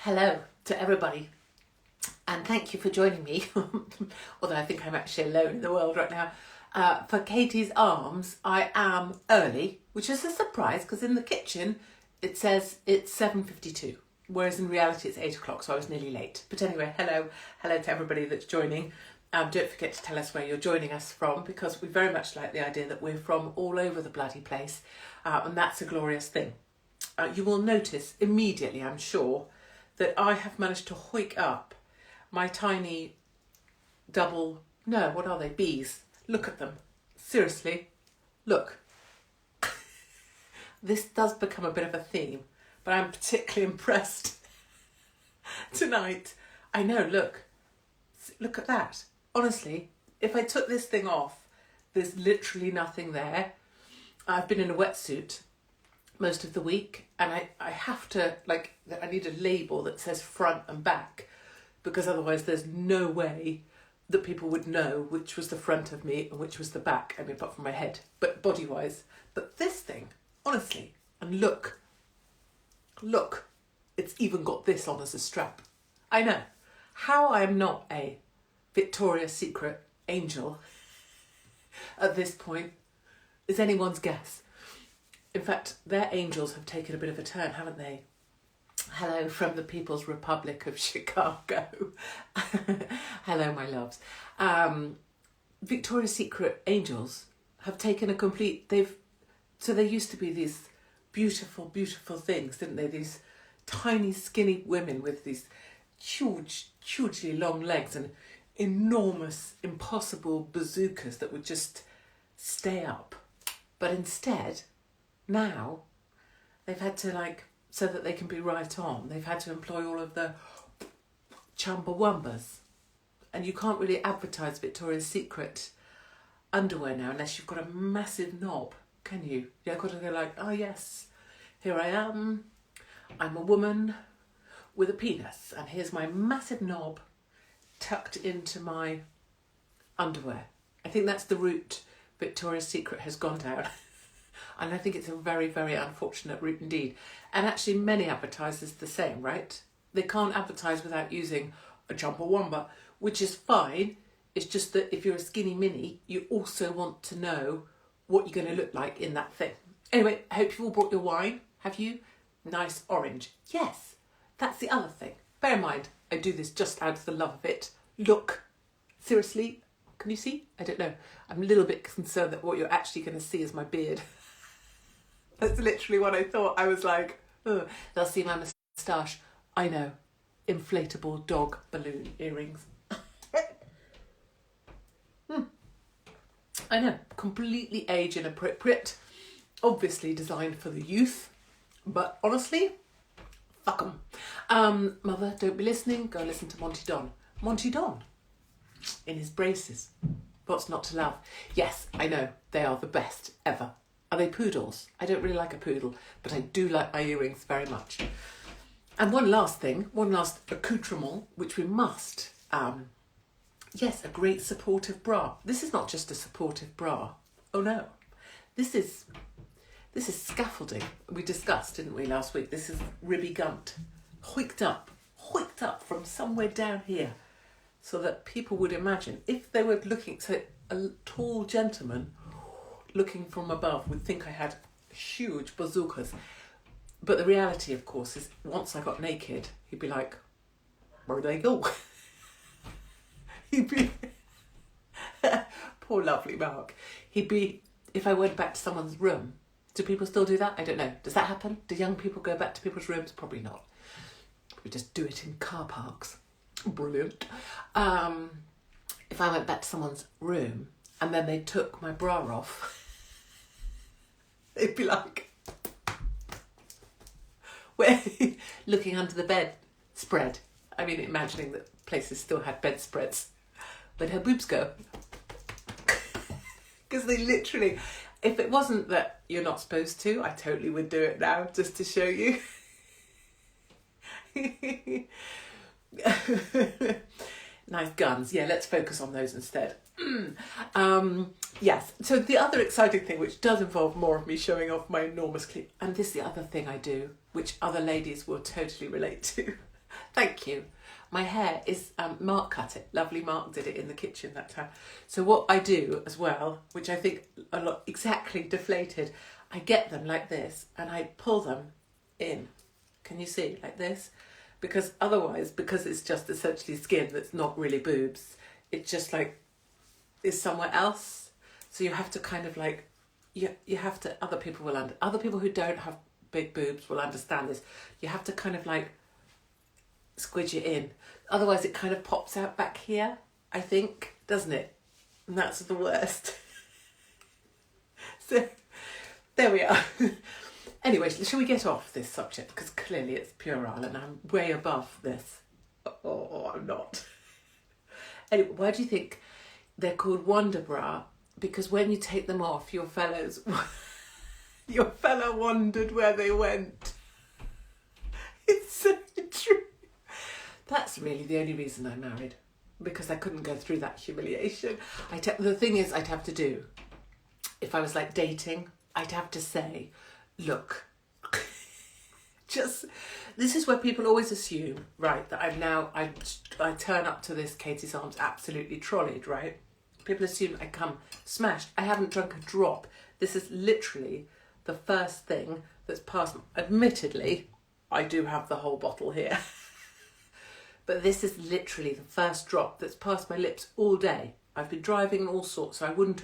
Hello to everybody, and thank you for joining me, although I think I'm actually alone in the world right now. For Katie's Arms, I am early, which is a surprise because in the kitchen it says it's 7:52, whereas in reality it's 8 o'clock, so I was nearly late. But anyway, hello to everybody that's joining. Don't forget to tell us where you're joining us from, because we very much like the idea that we're from all over the bloody place, and that's a glorious thing. You will notice immediately, I'm sure, that I have managed to hoik up my tiny what are they, bees? Look at them. Seriously, look. This does become a bit of a theme, but I'm particularly impressed tonight. I know, look at that. Honestly, if I took this thing off, there's literally nothing there. I've been in a wetsuit most of the week, and I have to, I need a label that says front and back, because otherwise there's no way that people would know which was the front of me and which was the back. I mean, apart from my head, but body-wise. But this thing, honestly, and look, it's even got this on as a strap. I know. How I'm not a Victoria's Secret angel at this point is anyone's guess. In fact, their angels have taken a bit of a turn, haven't they? Hello from the People's Republic of Chicago. Hello, my loves. Victoria's Secret angels have taken a complete... So there used to be these beautiful, beautiful things, didn't they? These tiny, skinny women with these hugely long legs and enormous, impossible bazookas that would just stay up. But instead, now, they've had to, so that they can be right on, they've had to employ all of the chumbawambas. And you can't really advertise Victoria's Secret underwear now unless you've got a massive knob, can you? You've got to go oh yes, here I am, I'm a woman with a penis, and here's my massive knob tucked into my underwear. I think that's the route Victoria's Secret has gone down. And I think it's a very, very unfortunate route indeed. And actually many advertisers the same, right? They can't advertise without using a chumbawamba, which is fine. It's just that if you're a skinny mini, you also want to know what you're going to look like in that thing. Anyway, I hope you've all brought your wine. Have you? Nice orange. Yes, that's the other thing. Bear in mind, I do this just out of the love of it. Look, seriously, can you see? I don't know. I'm a little bit concerned that what you're actually going to see is my beard. That's literally what I thought. I was like, oh, they'll see my moustache. I know. Inflatable dog balloon earrings. I know. Completely age inappropriate. Obviously designed for the youth. But honestly, fuck them. Mother, don't be listening. Go listen to Monty Don. Monty Don. In his braces. What's not to love? Yes, I know. They are the best ever. Are they poodles? I don't really like a poodle, but I do like my earrings very much. And one last accoutrement, which we must. Yes, a great supportive bra. This is not just a supportive bra. Oh no. This is scaffolding. We discussed, didn't we, last week? This is ribby gunt. Hoiked up from somewhere down here, so that people would imagine, if they were looking to a tall gentleman looking from above, would think I had huge bazookas. But the reality, of course, is once I got naked, he'd be like, where'd they go? He'd be... Poor lovely Mark. He'd be... If I went back to someone's room, do people still do that? I don't know. Does that happen? Do young people go back to people's rooms? Probably not. We just do it in car parks. Brilliant. If I went back to someone's room and then they took my bra off, they'd be like, where? Looking under the bed spread. I mean, imagining that places still had bedspreads. Where'd her boobs go? Because they literally, if it wasn't that you're not supposed to, I totally would do it now just to show you. Nice guns. Yeah, let's focus on those instead. Yes, so the other exciting thing, which does involve more of me showing off my enormous cleavage, and this is the other thing I do, which other ladies will totally relate to. Thank you. My hair is, Mark cut it. Lovely Mark did it in the kitchen that time. So what I do as well, which I think a lot exactly deflated, I get them like this and I pull them in. Can you see? Like this? Because otherwise, because it's just essentially skin that's not really boobs, it's just like, is somewhere else. So you have to kind of like, you have to, other people who don't have big boobs will understand this. You have to kind of like squidge it in. Otherwise it kind of pops out back here, I think, doesn't it? And that's the worst. So there we are. Anyway, shall we get off this subject? Because clearly it's puerile and I'm way above this. Oh, I'm not. Anyway, why do you think they're called Wonder Bra? Because when you take them off, your fellow wondered where they went. It's so true. That's really the only reason I married, because I couldn't go through that humiliation. The thing is, I'd have to do, if I was like dating, I'd have to say, look, this is where people always assume, right, that I turn up to this Katie's Arms absolutely trolleyed, right? People assume I come smashed. I haven't drunk a drop. This is literally the first thing that's passed. Admittedly, I do have the whole bottle here. But this is literally the first drop that's passed my lips all day. I've been driving and all sorts, so I wouldn't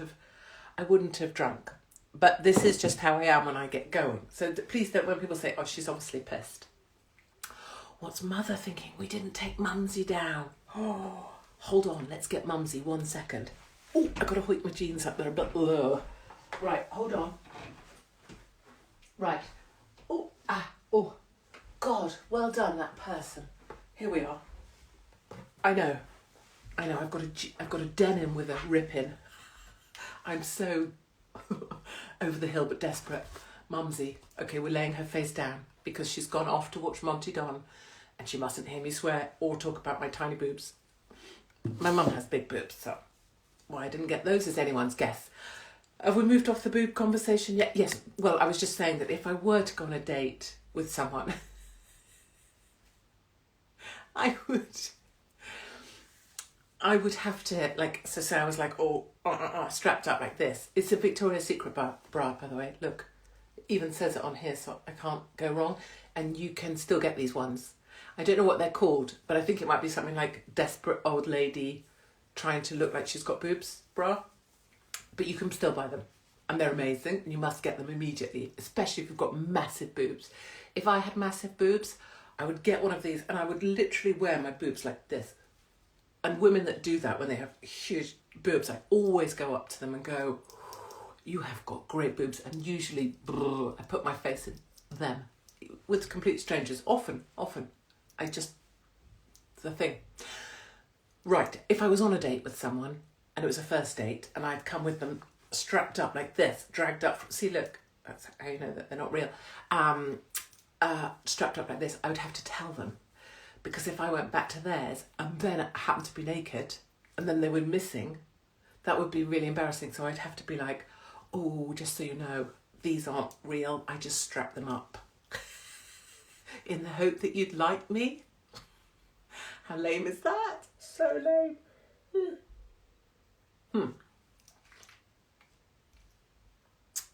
have drunk. But this is just how I am when I get going. So please don't, when people say, oh, she's obviously pissed. What's Mother thinking? We didn't take Mumsy down. Oh, hold on, let's get Mumsy 1 second. Oh, I've got to hoik my jeans up there a bit low. Right, hold on. Right. Oh, God, well done, that person. Here we are. I know. I've got a denim with a rip in. I'm so over the hill but desperate. Mumsy. Okay, we're laying her face down because she's gone off to watch Monty Don and she mustn't hear me swear or talk about my tiny boobs. My mum has big boobs, so why I didn't get those is anyone's guess. Have we moved off the boob conversation yet? Yes. Well, I was just saying that if I were to go on a date with someone, I would have to, like, so I was like, strapped up like this. It's a Victoria's Secret bra, by the way. Look, it even says it on here, so I can't go wrong. And you can still get these ones. I don't know what they're called, but I think it might be something like desperate old lady trying to look like she's got boobs bra. But you can still buy them. And they're amazing. And you must get them immediately, especially if you've got massive boobs. If I had massive boobs, I would get one of these and I would literally wear my boobs like this. And women that do that when they have huge boobs, I always go up to them and go, you have got great boobs. And usually, I put my face in them with complete strangers. Often. The thing. Right, if I was on a date with someone and it was a first date and I'd come with them strapped up like this, dragged up. See, look, that's how you know that they're not real. Strapped up like this, I would have to tell them. Because if I went back to theirs and then I happened to be naked and then they were missing, that would be really embarrassing. So I'd have to be like, oh, just so you know, these aren't real. I just strapped them up in the hope that you'd like me. How lame is that? So lame.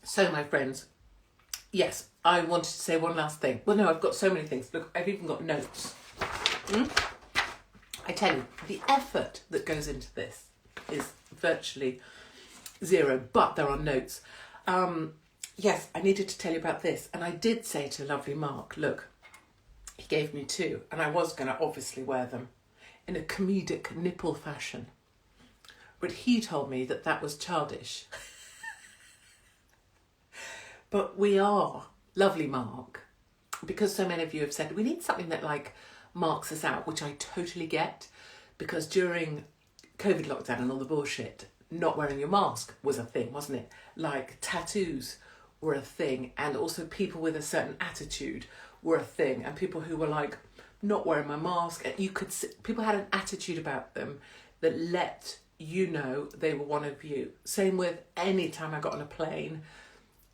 So, my friends, yes, I wanted to say one last thing. Well, no, I've got so many things. Look, I've even got notes. I tell you, the effort that goes into this is virtually zero, but there are notes. Yes, I needed to tell you about this. And I did say to lovely Mark, look, he gave me 2 and I was going to obviously wear them in a comedic nipple fashion. But he told me that that was childish. But we are, lovely Mark, because so many of you have said, we need something that like marks us out, which I totally get, because during COVID lockdown and all the bullshit, not wearing your mask was a thing, wasn't it? Like tattoos were a thing, and also people with a certain attitude were a thing, and people who were like, not wearing my mask, and you could see, people had an attitude about them that let you know they were one of you. Same with any time I got on a plane,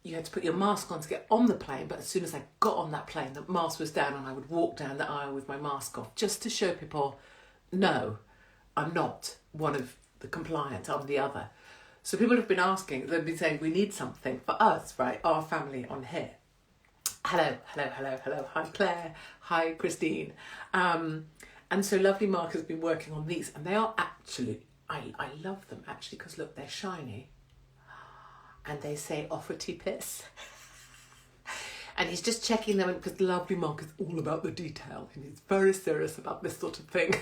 you had to put your mask on to get on the plane, but as soon as I got on that plane, the mask was down and I would walk down the aisle with my mask off, just to show people, no, I'm not one of the compliant, I'm the other. So people have been asking, they've been saying, we need something for us, right, our family on here. Hello, hi Claire, hi Christine. And so lovely Mark has been working on these, and they are actually, I love them actually, because look, they're shiny. And they say offer tea piss. And he's just checking them because lovely Mark is all about the detail and he's very serious about this sort of thing.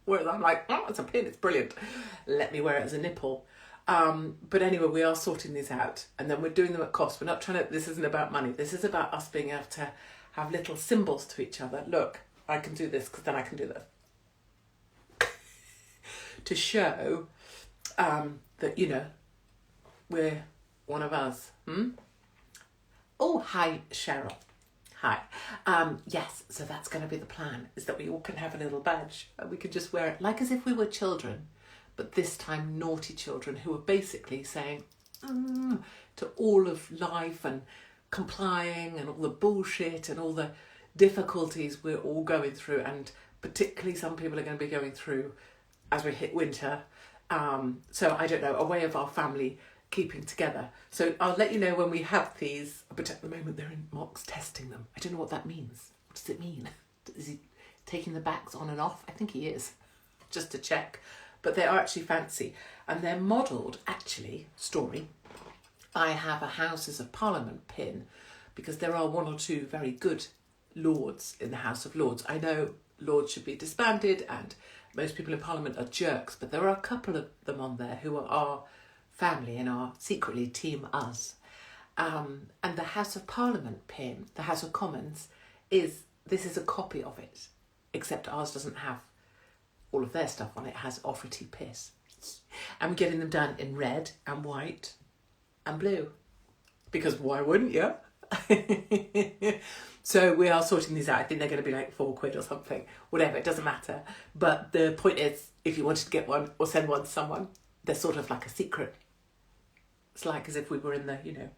Whereas I'm like, oh, it's a pin, it's brilliant. Let me wear it as a nipple. But anyway, we are sorting these out and then we're doing them at cost. We're not trying to, this isn't about money. This is about us being able to have little symbols to each other. Look, I can do this because then I can do that. To show that, you know, we're one of us. Oh, hi, Cheryl. Hi. Yes, so that's going to be the plan, is that we all can have a little badge and we can just wear it like as if we were children, but this time naughty children who are basically saying to all of life and complying and all the bullshit and all the difficulties we're all going through, and particularly some people are going to be going through as we hit winter. So I don't know, a way of our family keeping together. So I'll let you know when we have these, but at the moment they're in, Mark's testing them. I don't know what that means. What does it mean? Is he taking the backs on and off? I think he is, just to check. But they are actually fancy and they're modelled, actually, story. I have a Houses of Parliament pin because there are one or two very good lords in the House of Lords. I know lords should be disbanded and most people in Parliament are jerks, but there are a couple of them on there who are our family and are secretly team us. And the House of Parliament pin, the House of Commons, this is a copy of it, except ours doesn't have all of their stuff on it. It has offer tea piss. And we're getting them done in red and white and blue. Because why wouldn't you? So we are sorting these out. I think they're going to be like £4 or something. Whatever, it doesn't matter. But the point is, if you wanted to get one or send one to someone, they're sort of like a secret. It's like as if we were in the, you know,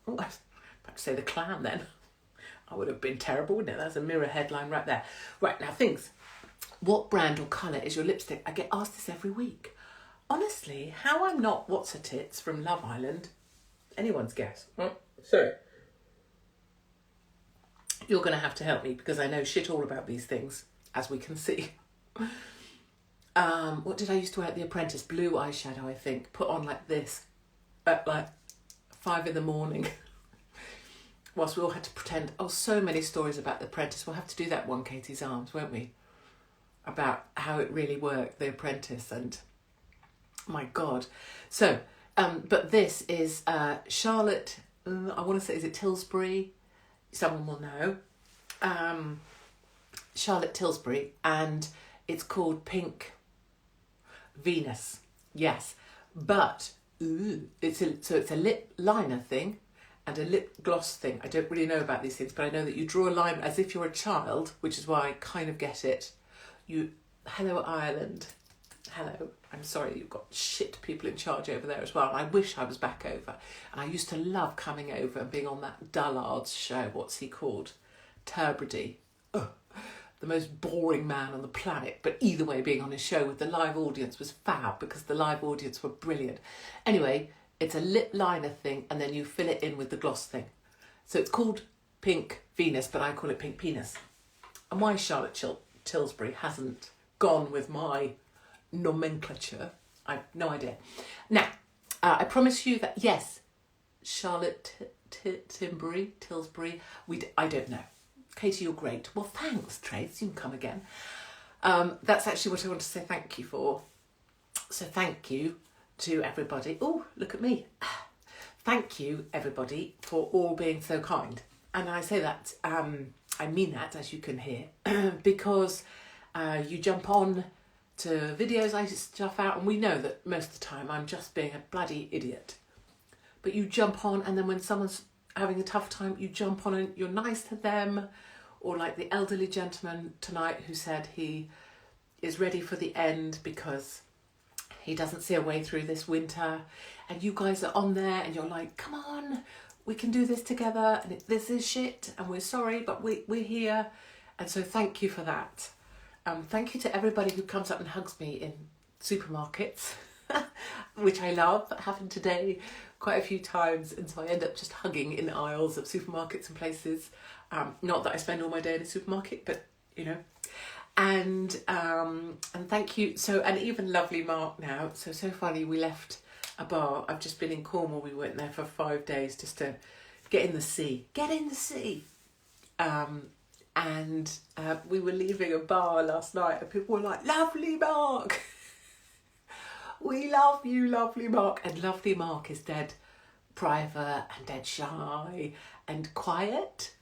oh, I was about to say the Clan then. I would have been terrible, wouldn't it? That's a Mirror headline right there. Right, now things. What brand or colour is your lipstick? I get asked this every week. Honestly, how I'm not What's-Her-Tits from Love Island, anyone's guess. Sorry. You're going to have to help me because I know shit all about these things, as we can see. What did I used to wear at The Apprentice? Blue eyeshadow, I think. Put on like this at like 5 a.m. whilst we all had to pretend. Oh, so many stories about The Apprentice. We'll have to do that one, Katie's Arms, won't we? About how it really worked, The Apprentice, and my God. So, but this is Charlotte, I want to say, is it Tilbury? Someone will know. Charlotte Tilbury, and it's called Pink Venus. Yes, but it's a lip liner thing and a lip gloss thing. I don't really know about these things, but I know that you draw a line as if you're a child, which is why I kind of get it. Hello Ireland. Hello. I'm sorry you've got shit people in charge over there as well. And I wish I was back over. And I used to love coming over and being on that Dullard's show. What's he called? Turbridge. The most boring man on the planet. But either way, being on his show with the live audience was fab because the live audience were brilliant. Anyway, it's a lip liner thing and then you fill it in with the gloss thing. So it's called Pink Venus, but I call it Pink Penis. And why Charlotte Tilbury hasn't gone with my nomenclature, I've no idea. Now, I promise you that, yes, Charlotte Tilbury, I don't know. Katie, you're great. Well, thanks, Trace. You can come again. That's actually what I want to say thank you for. So thank you to everybody. Oh, look at me. Thank you, everybody, for all being so kind. And I say that, I mean that, as you can hear, because you jump on to videos I stuff out, and we know that most of the time I'm just being a bloody idiot. But you jump on, and then when someone's having a tough time, you jump on and you're nice to them. Or like the elderly gentleman tonight who said he is ready for the end because he doesn't see a way through this winter. And you guys are on there and you're like, come on, we can do this together, and this is shit, and we're sorry, but we're here. And so thank you for that. Thank you to everybody who comes up and hugs me in supermarkets, which I love. That happened today quite a few times, and so I end up just hugging in aisles of supermarkets and places. Not that I spend all my day in a supermarket, but you know. And thank you. So, and even lovely Mark now. So funny, we left a bar. I've just been in Cornwall. We went there for 5 days just to get in the sea. Get in the sea. And we were leaving a bar last night, and people were like, "Lovely Mark, we love you, lovely Mark." And lovely Mark is dead private and dead shy and quiet.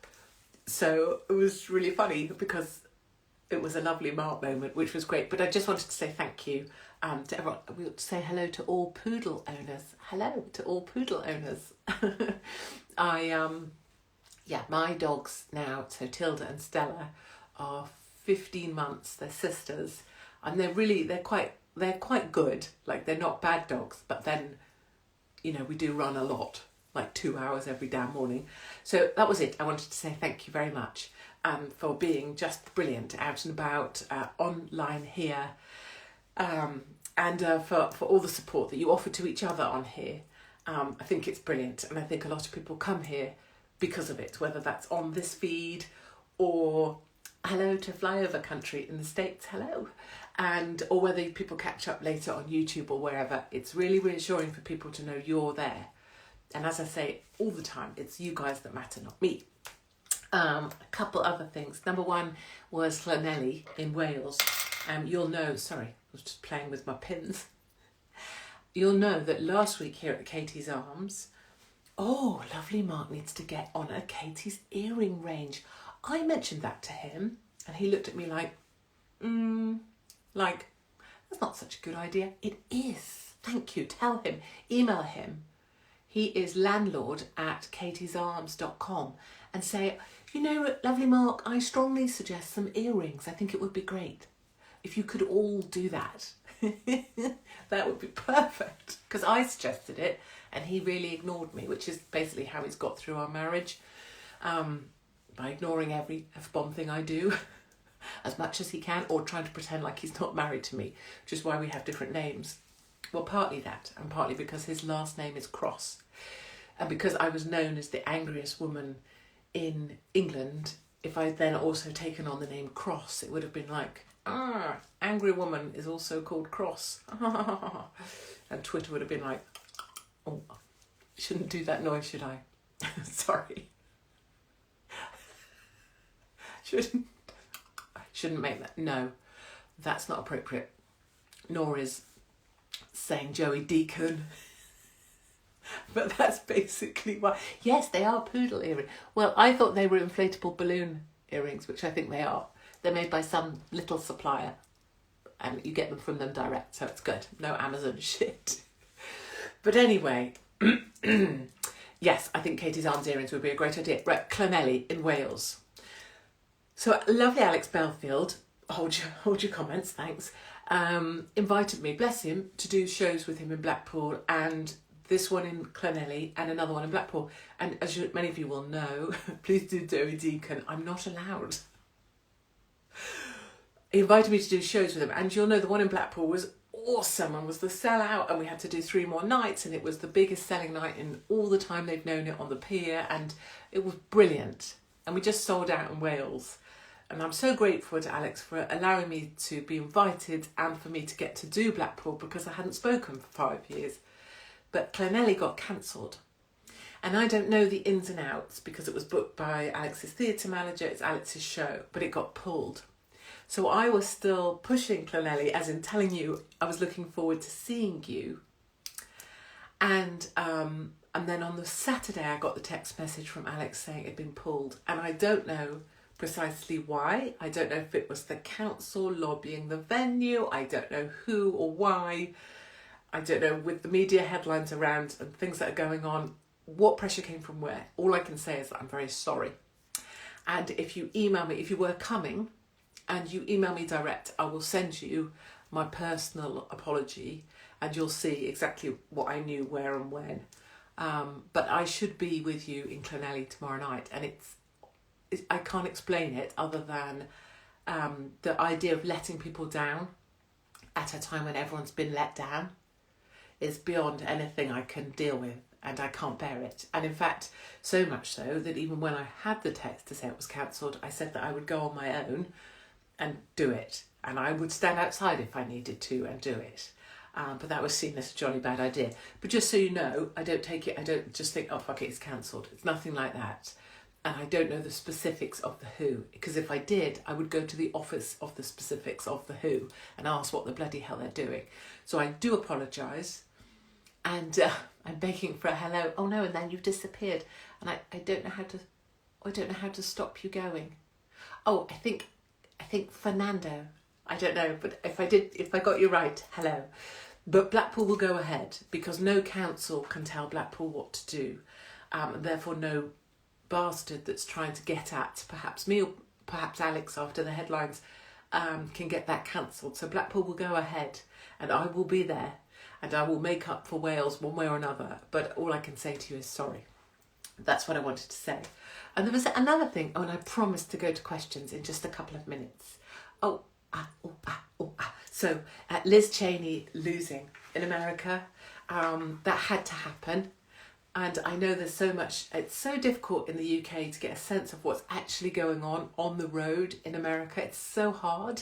So it was really funny because it was a lovely Mark moment, which was great. But I just wanted to say thank you to everyone. We ought to say hello to all poodle owners. Hello to all poodle owners. My dogs now, so Tilda and Stella, are 15 months. They're sisters, and they're quite good. Like, they're not bad dogs, but then, you know, we do run a lot, like 2 hours every damn morning. So that was it. I wanted to say thank you very much for being just brilliant out and about, online here, and for all the support that you offer to each other on here. I think it's brilliant, and I think a lot of people come here because of it, whether that's on this feed or hello to flyover country in the States, hello, or whether people catch up later on YouTube or wherever. It's really reassuring for people to know you're there. And as I say all the time, it's you guys that matter, not me. A couple other things. Number one was Llanelli in Wales. You'll know, sorry, I was just playing with my pins. You'll know that last week here at Katie's Arms, oh, lovely Mark needs to get on a Katie's earring range. I mentioned that to him, and he looked at me like, that's not such a good idea. It is. Thank you. Tell him. Email him. He is landlord@katiesarms.com, and say, you know, lovely Mark, I strongly suggest some earrings. I think it would be great if you could all do that. That would be perfect, because I suggested it and he really ignored me, which is basically how he's got through our marriage, by ignoring every F-bomb thing I do as much as he can, or trying to pretend like he's not married to me, which is why we have different names. Well, partly that, and partly because his last name is Cross, and because I was known as the angriest woman in England. If I'd then also taken on the name Cross, it would have been like, angry woman is also called Cross. And Twitter would have been like, oh, shouldn't do that noise, should I? Sorry. Shouldn't make that. No, that's not appropriate. Nor is saying Joey Deacon. But that's basically why. Yes, they are poodle earrings. Well, I thought they were inflatable balloon earrings, which I think they are. They're made by some little supplier, and you get them from them direct, so it's good. No Amazon shit. But anyway, yes, I think Katie's Arms earrings would be a great idea. Right, Llanelli in Wales. So lovely Alex Belfield, hold your comments, thanks, invited me, bless him, to do shows with him in Blackpool, and this one in Llanelli and another one in Blackpool. And as many of you will know, please do Joey Deacon, I'm not allowed. He invited me to do shows with him, and you'll know the one in Blackpool was awesome and was the sellout, and we had to do 3 more nights, and it was the biggest selling night in all the time they've known it on the pier, and it was brilliant. And we just sold out in Wales. And I'm so grateful to Alex for allowing me to be invited and for me to get to do Blackpool, because I hadn't spoken for 5 years. But Llanelli got cancelled. And I don't know the ins and outs because it was booked by Alex's theatre manager, it's Alex's show, but it got pulled. So I was still pushing Llanelli, as in telling you I was looking forward to seeing you. And then on the Saturday I got the text message from Alex saying it had been pulled. And I don't know precisely why. I don't know if it was the council lobbying the venue. I don't know who or why. I don't know, with the media headlines around and things that are going on, what pressure came from where. All I can say is that I'm very sorry. And if you email me, if you were coming and you email me direct, I will send you my personal apology and you'll see exactly what I knew, where and when. But I should be with you in Clonelly tomorrow night, and I can't explain it other than the idea of letting people down at a time when everyone's been let down is beyond anything I can deal with, and I can't bear it. And in fact, so much so that even when I had the text to say it was cancelled, I said that I would go on my own and do it, and I would stand outside if I needed to and do it. But that was seen as a jolly bad idea. But just so you know, I don't just think, oh fuck it, it's cancelled. It's nothing like that. And I don't know the specifics of the who, because if I did, I would go to the office of the specifics of the who and ask what the bloody hell they're doing. So I do apologise, and I'm begging for a hello. Oh no, and then you've disappeared, and I don't know how to stop you going. Oh, I think Fernando. I don't know, but if I got you right, hello. But Blackpool will go ahead because no council can tell Blackpool what to do, and therefore no bastard that's trying to get at perhaps me or perhaps Alex after the headlines can get that cancelled. So Blackpool will go ahead, and I will be there, and I will make up for Wales one way or another. But all I can say to you is sorry. That's what I wanted to say. And there was another thing. Oh, and I promised to go to questions in just a couple of minutes. So Liz Cheney losing in America, that had to happen. And I know there's so much, it's so difficult in the UK to get a sense of what's actually going on the road in America. It's so hard.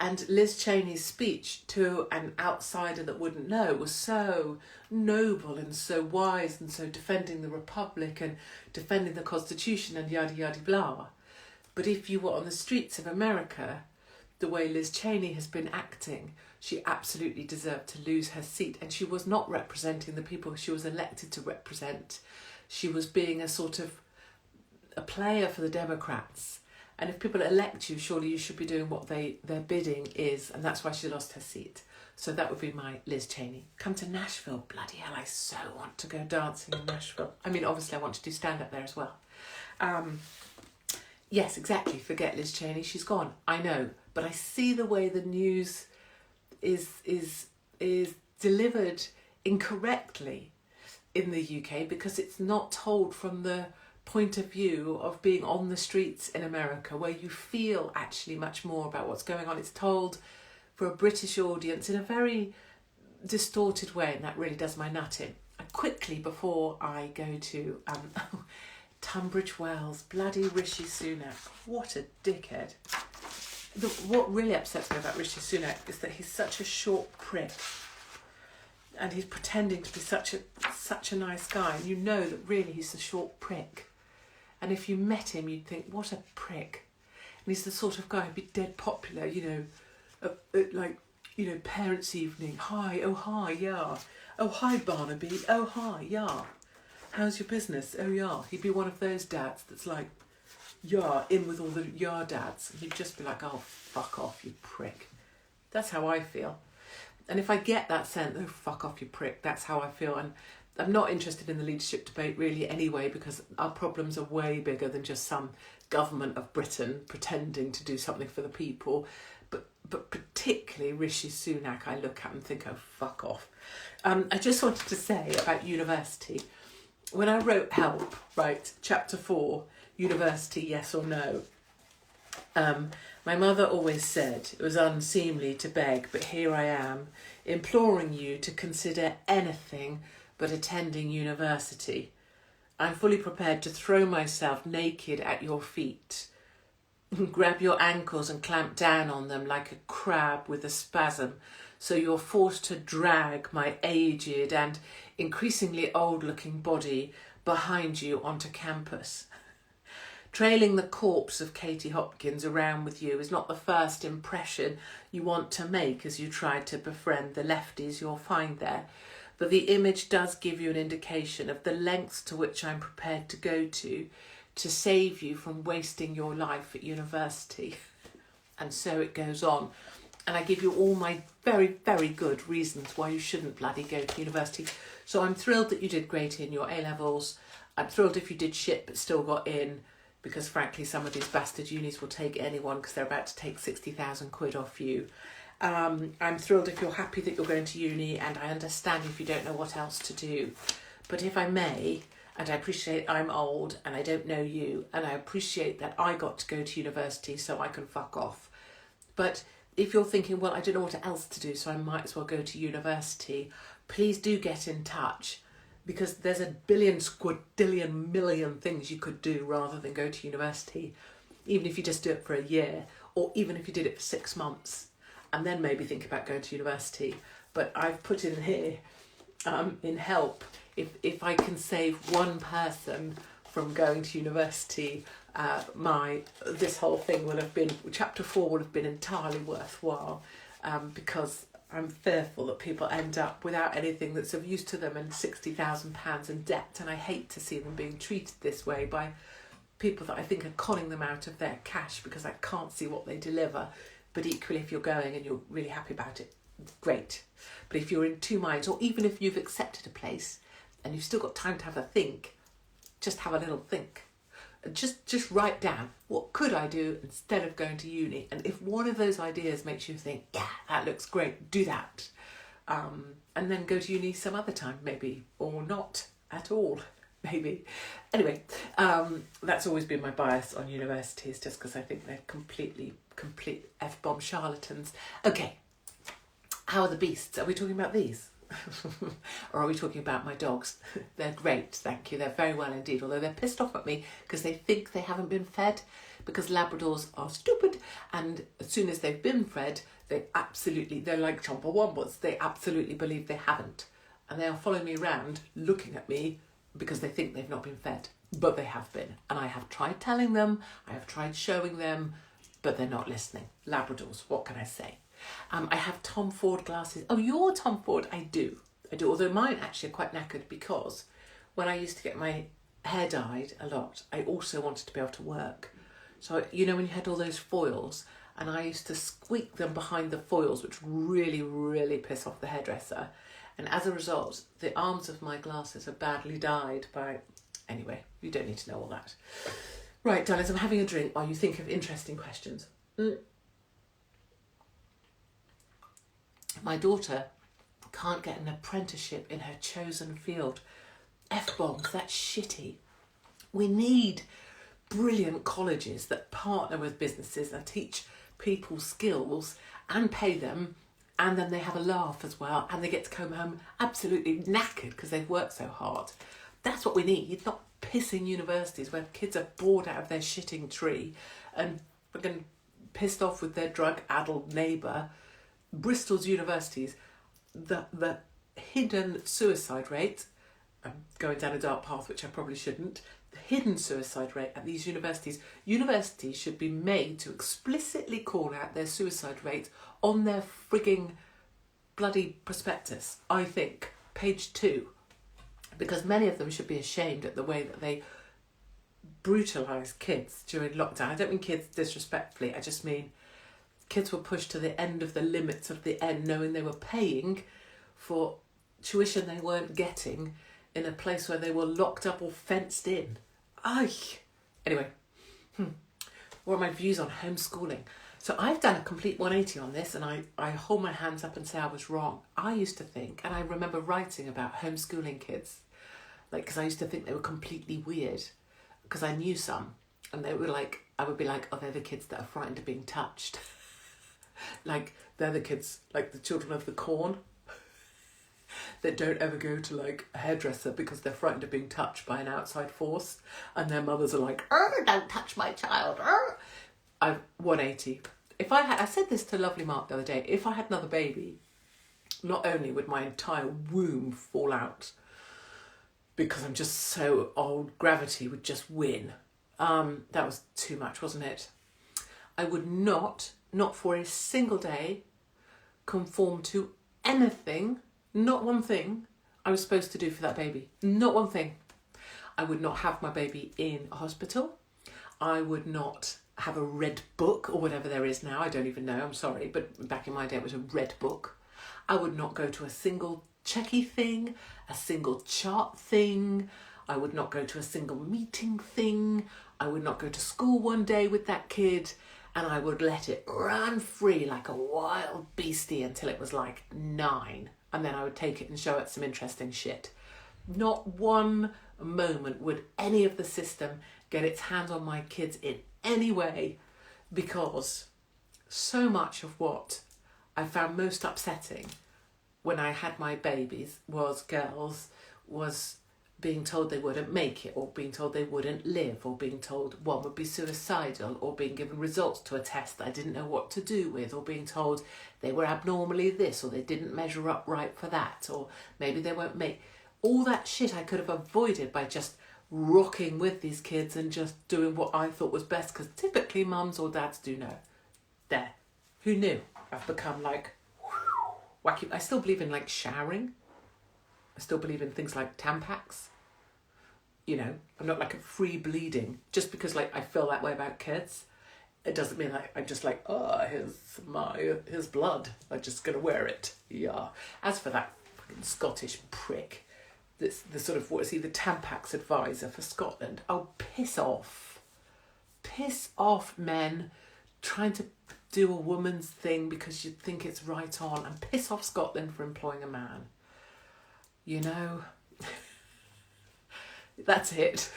And Liz Cheney's speech to an outsider that wouldn't know was so noble and so wise and so defending the Republic and defending the Constitution and yada yada blah. But if you were on the streets of America, the way Liz Cheney has been acting, she absolutely deserved to lose her seat. And she was not representing the people she was elected to represent. She was being a sort of a player for the Democrats. And if people elect you, surely you should be doing what their bidding is. And that's why she lost her seat. So that would be my Liz Cheney. Come to Nashville. Bloody hell, I so want to go dancing in Nashville. I mean, obviously I want to do stand-up there as well. Yes, exactly. Forget Liz Cheney. She's gone. I know. But I see the way the news is delivered incorrectly in the UK because it's not told from the point of view of being on the streets in America, where you feel actually much more about what's going on. It's told for a British audience in a very distorted way, and that really does my nut in. And quickly, before I go to Tunbridge Wells, bloody Rishi Sunak, what a dickhead. What really upsets me about Rishi Sunak is that he's such a short prick, and he's pretending to be such a nice guy, and you know that really he's a short prick. And if you met him, you'd think, what a prick. And he's the sort of guy who'd be dead popular, parents' evening. Hi, oh hi, yeah. Oh hi, Barnaby. Oh hi, yeah. How's your business? Oh yeah. He'd be one of those dads that's like, yeah, in with all the yeah dads. And you'd just be like, oh, fuck off, you prick. That's how I feel. And if I get that sense, oh, fuck off, you prick, that's how I feel. And I'm not interested in the leadership debate really anyway, because our problems are way bigger than just some government of Britain pretending to do something for the people. But particularly Rishi Sunak, I look at and think, oh, fuck off. I just wanted to say about university. When I wrote Help, right, chapter 4, university, yes or no, my mother always said it was unseemly to beg, but here I am, imploring you to consider anything but attending university. I'm fully prepared to throw myself naked at your feet, grab your ankles and clamp down on them like a crab with a spasm, so you're forced to drag my aged and increasingly old-looking body behind you onto campus. Trailing the corpse of Katie Hopkins around with you is not the first impression you want to make as you try to befriend the lefties you'll find there, but the image does give you an indication of the lengths to which I'm prepared to go to save you from wasting your life at university. And so it goes on. And I give you all my very, very good reasons why you shouldn't bloody go to university. So I'm thrilled that you did great in your A-levels. I'm thrilled if you did shit but still got in, because frankly some of these bastard unis will take anyone because they're about to take 60,000 quid off you. I'm thrilled if you're happy that you're going to uni, and I understand if you don't know what else to do. But if I may, and I appreciate I'm old and I don't know you, and I appreciate that I got to go to university so I can fuck off. But if you're thinking, well, I don't know what else to do, so I might as well go to university, please do get in touch, because there's a billion, squadillion, million things you could do rather than go to university, even if you just do it for a year, or even if you did it for 6 months, and then maybe think about going to university. But I've put in here, in help, if I can save one person from going to university, this whole thing will have been, chapter 4 would have been entirely worthwhile, because I'm fearful that people end up without anything that's of use to them and £60,000 in debt, and I hate to see them being treated this way by people that I think are conning them out of their cash, because I can't see what they deliver. But equally, if you're going and you're really happy about it, great. But if you're in two minds, or even if you've accepted a place and you've still got time to have a think, just have a little think. Just write down, what could I do instead of going to uni? And if one of those ideas makes you think, yeah, that looks great, do that. And then go to uni some other time, maybe, or not at all, maybe. Anyway, that's always been my bias on universities, just because I think they're complete F-bomb charlatans. Okay, how are the beasts? Are we talking about these? Or are we talking about my dogs? They're great, thank you. They're very well indeed, although they're pissed off at me because they think they haven't been fed, because Labradors are stupid, and as soon as they've been fed, they're like Chumpawambas. They absolutely believe they haven't. And they are following me around, looking at me, because they think they've not been fed. But they have been. And I have tried telling them, I have tried showing them, but they're not listening. Labradors, what can I say? I have Tom Ford glasses. Oh, you're Tom Ford? I do. Although mine actually are quite knackered, because when I used to get my hair dyed a lot, I also wanted to be able to work. So, you know, when you had all those foils, and I used to squeak them behind the foils, which really, really piss off the hairdresser. And as a result, the arms of my glasses are badly dyed by... Anyway, you don't need to know all that. Right, darlings, I'm having a drink while you think of interesting questions. My daughter can't get an apprenticeship in her chosen field. F-bombs, that's shitty. We need brilliant colleges that partner with businesses and teach people skills and pay them, and then they have a laugh as well, and they get to come home absolutely knackered because they've worked so hard. That's what we need, not pissing universities where kids are bored out of their shitting tree and fucking pissed off with their drug-addled neighbour. Bristol's universities, the hidden suicide rate, I'm going down a dark path which I probably shouldn't, the hidden suicide rate at these universities should be made to explicitly call out their suicide rate on their frigging bloody prospectus, I think, page 2, because many of them should be ashamed at the way that they brutalise kids during lockdown. I don't mean kids disrespectfully, I just mean kids were pushed to the end of the limits of the end, knowing they were paying for tuition they weren't getting in a place where they were locked up or fenced in. Anyway, what are my views on homeschooling? So I've done a complete 180 on this, and I hold my hands up and say I was wrong. I used to think, and I remember writing about homeschooling kids, because I used to think they were completely weird, because I knew some, and they were like, I would be like, oh, they're the kids that are frightened of being touched. Like, they're the kids, like the children of the corn, that don't ever go to like a hairdresser because they're frightened of being touched by an outside force, and their mothers are like, don't touch my child. I'm 180. I said this to lovely Mark the other day, if I had another baby, not only would my entire womb fall out because I'm just so old, gravity would just win. That was too much, wasn't it? I would not for a single day, conform to anything, not one thing I was supposed to do for that baby. Not one thing. I would not have my baby in a hospital. I would not have a red book or whatever there is now. I don't even know, I'm sorry, but back in my day it was a red book. I would not go to a single checky thing, a single chart thing. I would not go to a single meeting thing. I would not go to school one day with that kid, and I would let it run free like a wild beastie until it was like 9. And then I would take it and show it some interesting shit. Not one moment would any of the system get its hands on my kids in any way, because so much of what I found most upsetting when I had my babies was girls, was being told they wouldn't make it, or being told they wouldn't live, or being told one would be suicidal, or being given results to a test that I didn't know what to do with, or being told they were abnormally this, or they didn't measure up right for that, or maybe they won't make. All that shit I could have avoided by just rocking with these kids and just doing what I thought was best, because typically mums or dads do know. There. Who knew? I've become like wacky. I still believe in like showering. I still believe in things like Tampax. You know, I'm not like a free bleeding just because like I feel that way about kids. It doesn't mean like I'm just like, oh, here's blood, I'm just gonna wear it. Yeah. As for that fucking Scottish prick, the sort of, what is he, the Tampax advisor for Scotland? Oh, piss off. Piss off, men trying to do a woman's thing because you think it's right on, and piss off Scotland for employing a man. You know, that's it.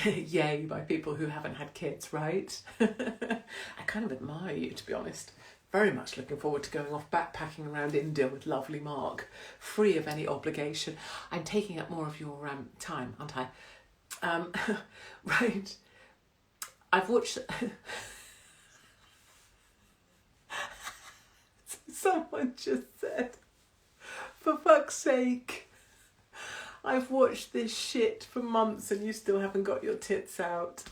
Yay, by people who haven't had kids, right? I kind of admire you, to be honest. Very much looking forward to going off backpacking around India with lovely Mark, free of any obligation. I'm taking up more of your time, aren't I? Right. I've watched... Someone just said, for fuck's sake, I've watched this shit for months and you still haven't got your tits out.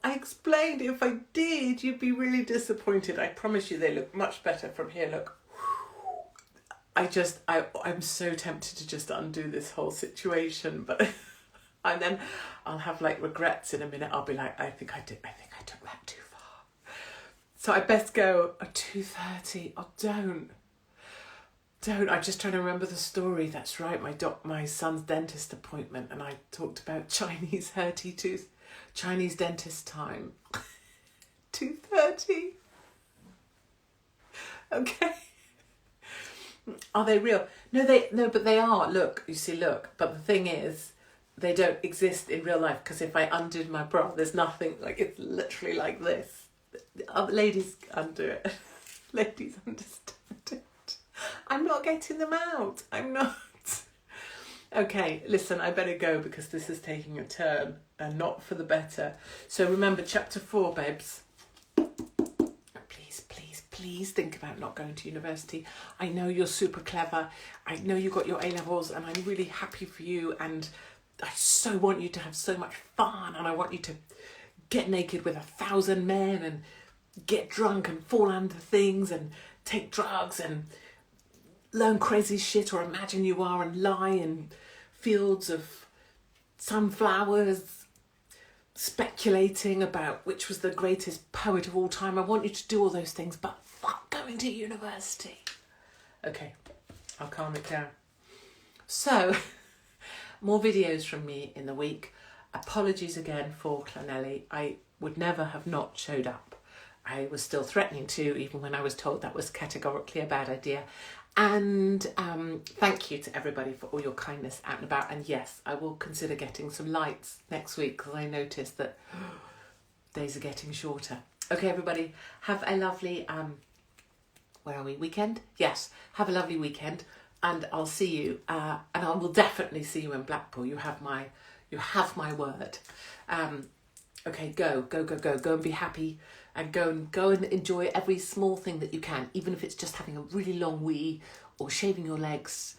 I explained if I did, you'd be really disappointed. I promise you they look much better from here. Look. I'm so tempted to just undo this whole situation, but and then I'll have like regrets in a minute. I'll be like, I think I took that too far. So I best go at 2:30. Oh, don't. I'm just trying to remember the story. That's right, my son's dentist appointment, and I talked about Chinese hurty tooth, Chinese dentist time. 2:30. Okay. Are they real? No, but they are. Look, but the thing is, they don't exist in real life, because if I undid my bra, there's nothing, like, it's literally like this. Other ladies undo it. Ladies understand it. I'm not getting them out. I'm not. Okay, listen, I better go because this is taking a turn and not for the better. So remember, chapter 4, babes. Please think about not going to university. I know you're super clever. I know you got your A-levels and I'm really happy for you, and I so want you to have so much fun, and I want you to get naked with 1,000 men and get drunk and fall under things and take drugs and learn crazy shit, or imagine you are and lie in fields of sunflowers speculating about which was the greatest poet of all time. I want you to do all those things, but fuck going to university. Okay, I'll calm it down. So, more videos from me in the week. Apologies again for Clonelly. I would never have not showed up. I was still threatening to, even when I was told that was categorically a bad idea. And thank you to everybody for all your kindness out and about. And yes, I will consider getting some lights next week, because I noticed that days are getting shorter. Okay, everybody, have a lovely, where are we, weekend? Yes, have a lovely weekend, and I'll see you, and I will definitely see you in Blackpool. You have my word. Okay, go and be happy. And go and enjoy every small thing that you can, even if it's just having a really long wee, or shaving your legs,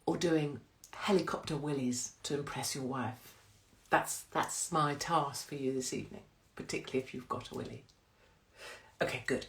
or doing helicopter willies to impress your wife. That's my task for you this evening, particularly if you've got a willy. Okay, good.